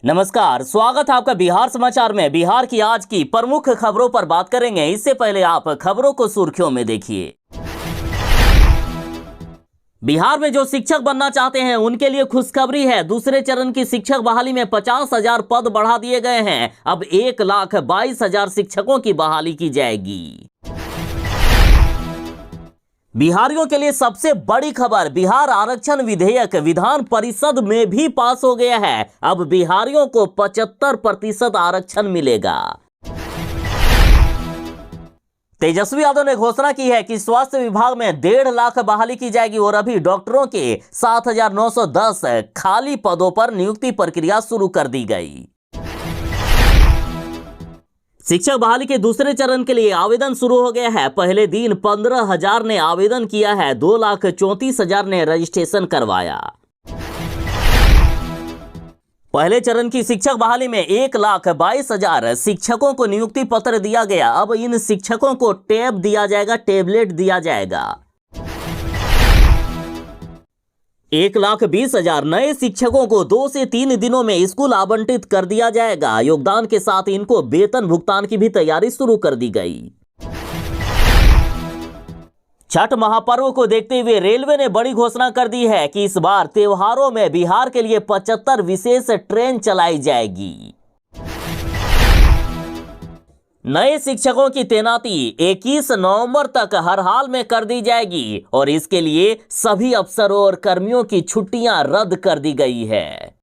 नमस्कार, स्वागत है आपका बिहार समाचार में। बिहार की आज की प्रमुख खबरों पर बात करेंगे। इससे पहले आप खबरों को सुर्खियों में देखिए। बिहार में जो शिक्षक बनना चाहते हैं उनके लिए खुशखबरी है। दूसरे चरण की शिक्षक बहाली में 50,000 पद बढ़ा दिए गए हैं। अब 1,22,000 शिक्षकों की बहाली की जाएगी। बिहारियों के लिए सबसे बड़ी खबर, बिहार आरक्षण विधेयक विधान परिषद में भी पास हो गया है। अब बिहारियों को 75% आरक्षण मिलेगा। तेजस्वी यादव ने घोषणा की है कि स्वास्थ्य विभाग में 1.5 लाख बहाली की जाएगी और अभी डॉक्टरों के 7,910 खाली पदों पर नियुक्ति प्रक्रिया शुरू कर दी गई। शिक्षक बहाली के दूसरे चरण के लिए आवेदन शुरू हो गया है। पहले दिन 15,000 ने आवेदन किया है। 2,34,000 ने रजिस्ट्रेशन करवाया। पहले चरण की शिक्षक बहाली में 1,22,000 शिक्षकों को नियुक्ति पत्र दिया गया। अब इन शिक्षकों को टैब दिया जाएगा, टेबलेट दिया जाएगा। 1,20,000 नए शिक्षकों को 2 से 3 दिनों में स्कूल आवंटित कर दिया जाएगा। योगदान के साथ इनको वेतन भुगतान की भी तैयारी शुरू कर दी गई। छठ महापर्व को देखते हुए रेलवे ने बड़ी घोषणा कर दी है कि इस बार त्योहारों में बिहार के लिए 75 विशेष ट्रेन चलाई जाएगी। नए शिक्षकों की तैनाती 21 नवंबर तक हर हाल में कर दी जाएगी और इसके लिए सभी अफसरों और कर्मियों की छुट्टियां रद्द कर दी गई है।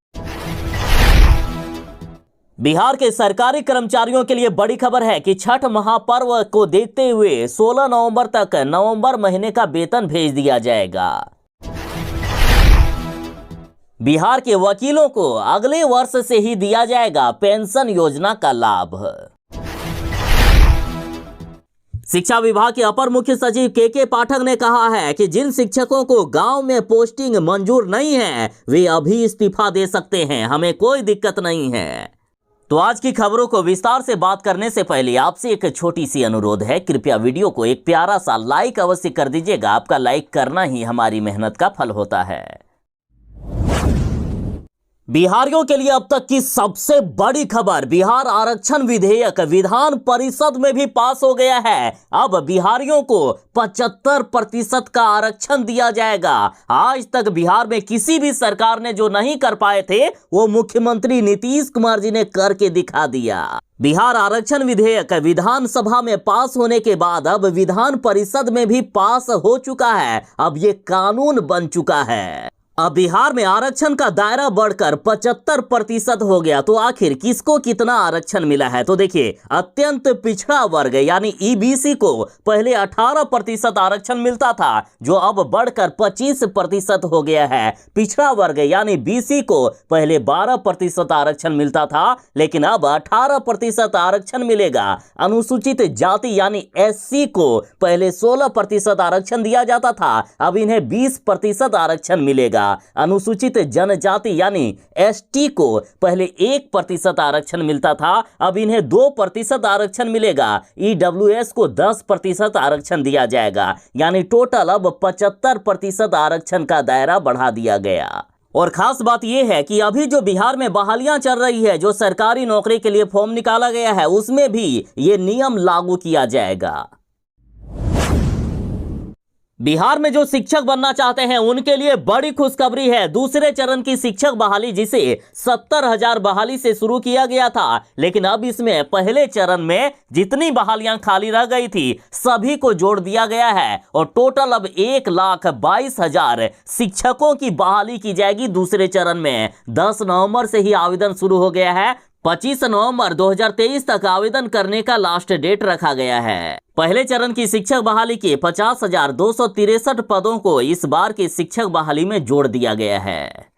बिहार के सरकारी कर्मचारियों के लिए बड़ी खबर है कि छठ महापर्व को देखते हुए 16 नवंबर तक नवंबर महीने का वेतन भेज दिया जाएगा। बिहार के वकीलों को अगले वर्ष से ही दिया जाएगा पेंशन योजना का लाभ। शिक्षा विभाग के अपर मुख्य सचिव के पाठक ने कहा है कि जिन शिक्षकों को गांव में पोस्टिंग मंजूर नहीं है वे अभी इस्तीफा दे सकते हैं, हमें कोई दिक्कत नहीं है। तो आज की खबरों को विस्तार से बात करने से पहले आपसे एक छोटी सी अनुरोध है, कृपया वीडियो को एक प्यारा सा लाइक अवश्य कर दीजिएगा। आपका लाइक करना ही हमारी मेहनत का फल होता है। बिहारियों के लिए अब तक की सबसे बड़ी खबर, बिहार आरक्षण विधेयक विधान परिषद में भी पास हो गया है। अब बिहारियों को 75% का आरक्षण दिया जाएगा। आज तक बिहार में किसी भी सरकार ने जो नहीं कर पाए थे वो मुख्यमंत्री नीतीश कुमार जी ने करके दिखा दिया। बिहार आरक्षण विधेयक विधानसभा में पास होने के बाद अब विधान परिषद में भी पास हो चुका है। अब ये कानून बन चुका है। अब बिहार में आरक्षण का दायरा बढ़कर 75% हो गया। तो आखिर किसको कितना आरक्षण मिला है? तो देखिए, अत्यंत पिछड़ा वर्ग यानी ईबीसी को पहले 18% आरक्षण मिलता था, जो अब बढ़कर 25% हो गया है। पिछड़ा वर्ग यानी बीसी को पहले 12% आरक्षण मिलता था, लेकिन अब 18% आरक्षण मिलेगा। अनुसूचित जाति यानी एससी को पहले 16% आरक्षण दिया जाता था, अब इन्हें 20% आरक्षण मिलेगा। अनुसूचित जनजाति यानी एसटी को पहले 1% आरक्षण मिलता था, अब इन्हें 2% आरक्षण मिलेगा। ईडब्ल्यूएस को 10% आरक्षण दिया जाएगा, यानी टोटल अब 75% आरक्षण का दायरा बढ़ा दिया गया। और खास बात यह है कि अभी जो बिहार में बहालियां चल रही है, जो सरकारी नौकरी के लिए फॉर्म निकाला गया है, उसमें भी ये नियम लागू किया जाएगा। बिहार में जो शिक्षक बनना चाहते हैं उनके लिए बड़ी खुशखबरी है। दूसरे चरण की शिक्षक बहाली, जिसे 70,000 बहाली से शुरू किया गया था, लेकिन अब इसमें पहले चरण में जितनी बहालियां खाली रह गई थी सभी को जोड़ दिया गया है और टोटल अब 1,22,000 शिक्षकों की बहाली की जाएगी। दूसरे चरण में 10 नवंबर से ही आवेदन शुरू हो गया है। 25 नवंबर 2023 तक आवेदन करने का लास्ट डेट रखा गया है। पहले चरण की शिक्षक बहाली के 50,263 पदों को इस बार की शिक्षक बहाली में जोड़ दिया गया है।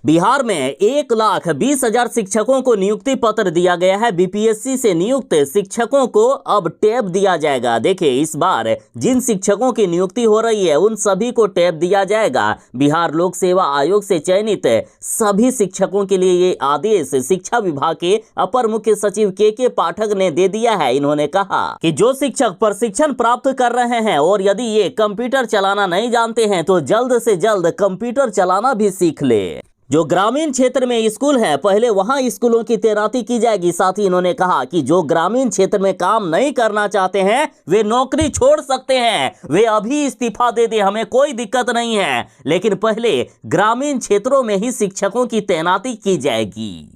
बिहार में 1,20,000 शिक्षकों को नियुक्ति पत्र दिया गया है। बीपीएससी से नियुक्त शिक्षकों को अब टैब दिया जाएगा। देखिए, इस बार जिन शिक्षकों की नियुक्ति हो रही है उन सभी को टैब दिया जाएगा। बिहार लोक सेवा आयोग से चयनित सभी शिक्षकों के लिए ये आदेश शिक्षा विभाग के अपर मुख्य सचिव के पाठक ने दे दिया है। इन्होंने कहा कि जो शिक्षक प्रशिक्षण प्राप्त कर रहे हैं और यदि ये कंप्यूटर चलाना नहीं जानते हैं तो जल्द से जल्द कंप्यूटर चलाना भी सीख ले। जो ग्रामीण क्षेत्र में स्कूल है पहले वहां स्कूलों की तैनाती की जाएगी। साथ ही इन्होंने कहा कि जो ग्रामीण क्षेत्र में काम नहीं करना चाहते हैं वे नौकरी छोड़ सकते हैं, वे अभी इस्तीफा दे दें, हमें कोई दिक्कत नहीं है, लेकिन पहले ग्रामीण क्षेत्रों में ही शिक्षकों की तैनाती की जाएगी।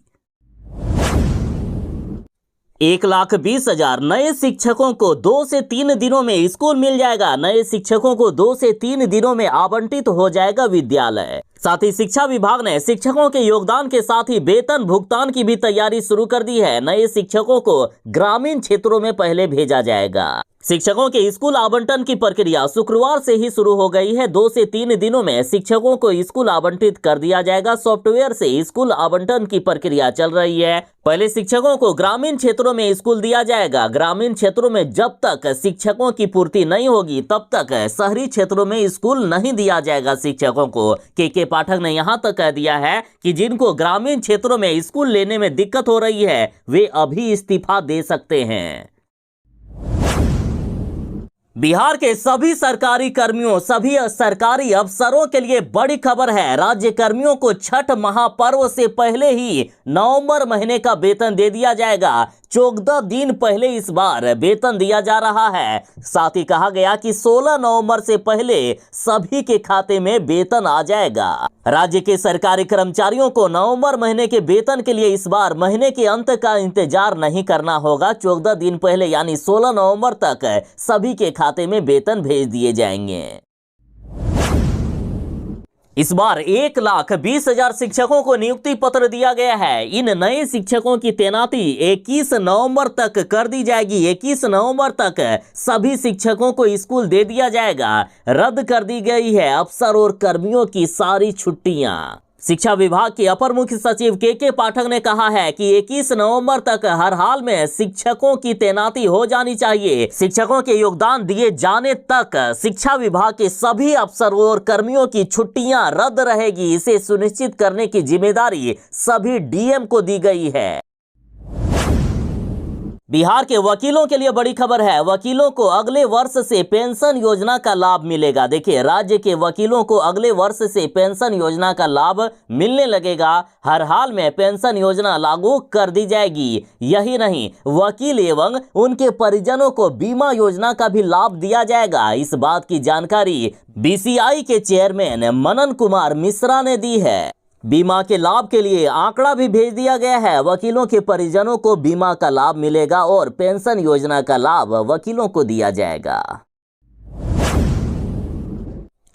1,20,000 नए शिक्षकों को 2 से 3 दिनों में स्कूल मिल जाएगा। नए शिक्षकों को 2 से 3 दिनों में आवंटित हो जाएगा विद्यालय। साथ ही शिक्षा विभाग ने शिक्षकों के योगदान के साथ ही वेतन भुगतान की भी तैयारी शुरू कर दी है। नए शिक्षकों को ग्रामीण क्षेत्रों में पहले भेजा जाएगा। शिक्षकों के स्कूल आवंटन की प्रक्रिया शुक्रवार से ही शुरू हो गई है। 2 से 3 दिनों में शिक्षकों को स्कूल आवंटित कर दिया जाएगा। सॉफ्टवेयर से स्कूल आवंटन की प्रक्रिया चल रही है। पहले शिक्षकों को ग्रामीण क्षेत्रों में स्कूल दिया जाएगा। ग्रामीण क्षेत्रों में जब तक शिक्षकों की पूर्ति नहीं होगी तब तक शहरी क्षेत्रों में स्कूल नहीं दिया जाएगा शिक्षकों को। के पाठक ने यहां तक कह दिया है कि जिनको ग्रामीण क्षेत्रों में स्कूल लेने में दिक्कत हो रही है वे अभी इस्तीफा दे सकते हैं। बिहार के सभी सरकारी कर्मियों, सभी सरकारी अफसरों के लिए बड़ी खबर है। राज्य कर्मियों को छठ महापर्व से पहले ही नवंबर महीने का वेतन दे दिया जाएगा। 14 दिन पहले इस बार वेतन दिया जा रहा है। साथ ही कहा गया कि 16 नवंबर से पहले सभी के खाते में वेतन आ जाएगा। राज्य के सरकारी कर्मचारियों को नवंबर महीने के वेतन के लिए इस बार महीने के अंत का इंतजार नहीं करना होगा। 14 दिन पहले यानी 16 नवंबर तक सभी के खाते में वेतन भेज दिए जाएंगे। इस बार 1,20,000 शिक्षकों को नियुक्ति पत्र दिया गया है। इन नए शिक्षकों की तैनाती 21 नवंबर तक कर दी जाएगी। 21 नवंबर तक सभी शिक्षकों को स्कूल दे दिया जाएगा। रद्द कर दी गई है अफसर और कर्मियों की सारी छुट्टियां। शिक्षा विभाग के अपर मुख्य सचिव के पाठक ने कहा है कि 21 नवंबर तक हर हाल में शिक्षकों की तैनाती हो जानी चाहिए। शिक्षकों के योगदान दिए जाने तक शिक्षा विभाग के सभी अफसरों और कर्मियों की छुट्टियां रद्द रहेगी। इसे सुनिश्चित करने की जिम्मेदारी सभी डीएम को दी गई है। बिहार के वकीलों के लिए बड़ी खबर है। वकीलों को अगले वर्ष से पेंशन योजना का लाभ मिलेगा। देखिए, राज्य के वकीलों को अगले वर्ष से पेंशन योजना का लाभ मिलने लगेगा। हर हाल में पेंशन योजना लागू कर दी जाएगी। यही नहीं, वकील एवं उनके परिजनों को बीमा योजना का भी लाभ दिया जाएगा। इस बात की जानकारी बीसीआई के चेयरमैन मनन कुमार मिश्रा ने दी है। बीमा के लाभ के लिए आंकड़ा भी भेज दिया गया है। वकीलों के परिजनों को बीमा का लाभ मिलेगा और पेंशन योजना का लाभ वकीलों को दिया जाएगा।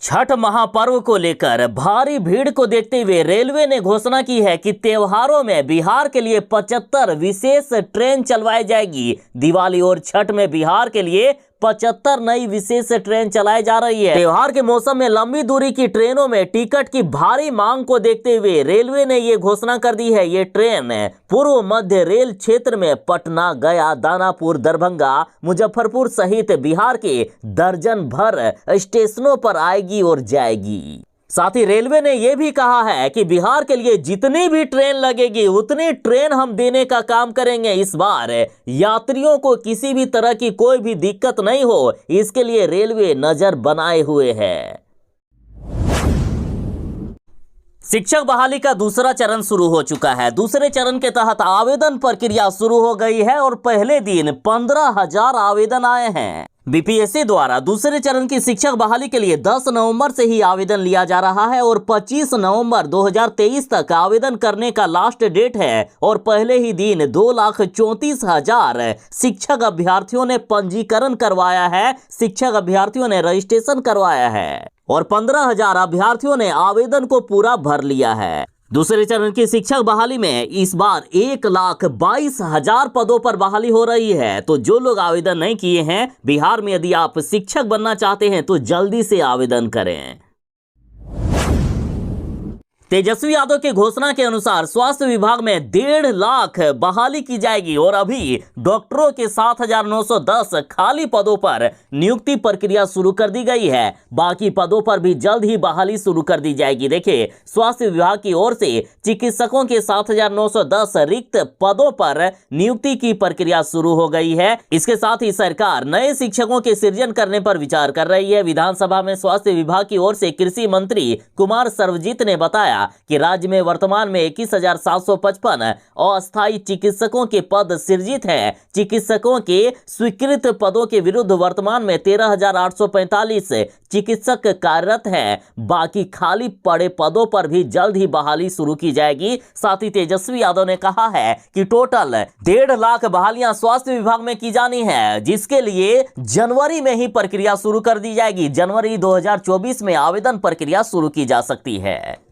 छठ महापर्व को लेकर भारी भीड़ को देखते हुए रेलवे ने घोषणा की है कि त्योहारों में बिहार के लिए 75 विशेष ट्रेन चलवाई जाएगी। दिवाली और छठ में बिहार के लिए 75 नई विशेष ट्रेन चलाई जा रही है। त्योहार के मौसम में लंबी दूरी की ट्रेनों में टिकट की भारी मांग को देखते हुए रेलवे ने ये घोषणा कर दी है। ये ट्रेन पूर्व मध्य रेल क्षेत्र में पटना, गया, दानापुर, दरभंगा, मुजफ्फरपुर सहित बिहार के दर्जन भर स्टेशनों पर आएगी और जाएगी। साथ ही रेलवे ने यह भी कहा है कि बिहार के लिए जितनी भी ट्रेन लगेगी उतनी ट्रेन हम देने का काम करेंगे। इस बार यात्रियों को किसी भी तरह की कोई भी दिक्कत नहीं हो, इसके लिए रेलवे नजर बनाए हुए है। शिक्षक बहाली का दूसरा चरण शुरू हो चुका है। दूसरे चरण के तहत आवेदन प्रक्रिया शुरू हो गई है और पहले दिन 15,000 आवेदन आए हैं। बीपीएससी द्वारा दूसरे चरण की शिक्षक बहाली के लिए 10 नवंबर से ही आवेदन लिया जा रहा है और 25 नवंबर 2023 तक आवेदन करने का लास्ट डेट है। और पहले ही दिन 2,34,000 शिक्षक अभ्यर्थियों ने पंजीकरण करवाया है, शिक्षक अभ्यर्थियों ने रजिस्ट्रेशन करवाया है और 15,000 अभ्यर्थियों ने आवेदन को पूरा भर लिया है। दूसरे चरण की शिक्षक बहाली में इस बार 1,22,000 पदों पर बहाली हो रही है। तो जो लोग आवेदन नहीं किए हैं बिहार में, यदि आप शिक्षक बनना चाहते हैं तो जल्दी से आवेदन करें। तेजस्वी यादव की घोषणा के अनुसार स्वास्थ्य विभाग में 1.5 लाख बहाली की जाएगी और अभी डॉक्टरों के 7,910 खाली पदों पर नियुक्ति प्रक्रिया शुरू कर दी गई है। बाकी पदों पर भी जल्द ही बहाली शुरू कर दी जाएगी। देखिए, स्वास्थ्य विभाग की ओर से चिकित्सकों के 7,910 रिक्त पदों पर नियुक्ति की प्रक्रिया शुरू हो गई है। इसके साथ ही सरकार नए शिक्षकों के सृजन करने पर विचार कर रही है। विधानसभा में स्वास्थ्य विभाग की ओर से कृषि मंत्री कुमार सर्वजीत ने बताया बताया कि राज्य में वर्तमान में 21,755 अस्थायी चिकित्सकों के पद सृजित हैं। चिकित्सकों के स्वीकृत पदों के विरुद्ध वर्तमान में 13,845 चिकित्सक कार्यरत हैं। बाकी खाली पड़े पदों पर भी जल्द ही बहाली शुरू की जाएगी। साथ ही तेजस्वी यादव ने कहा है कि टोटल 1.5 लाख बहालियां स्वास्थ्य विभाग में की जानी है, जिसके लिए जनवरी में ही प्रक्रिया शुरू कर दी जाएगी। जनवरी 2024 में आवेदन प्रक्रिया शुरू की जा सकती है।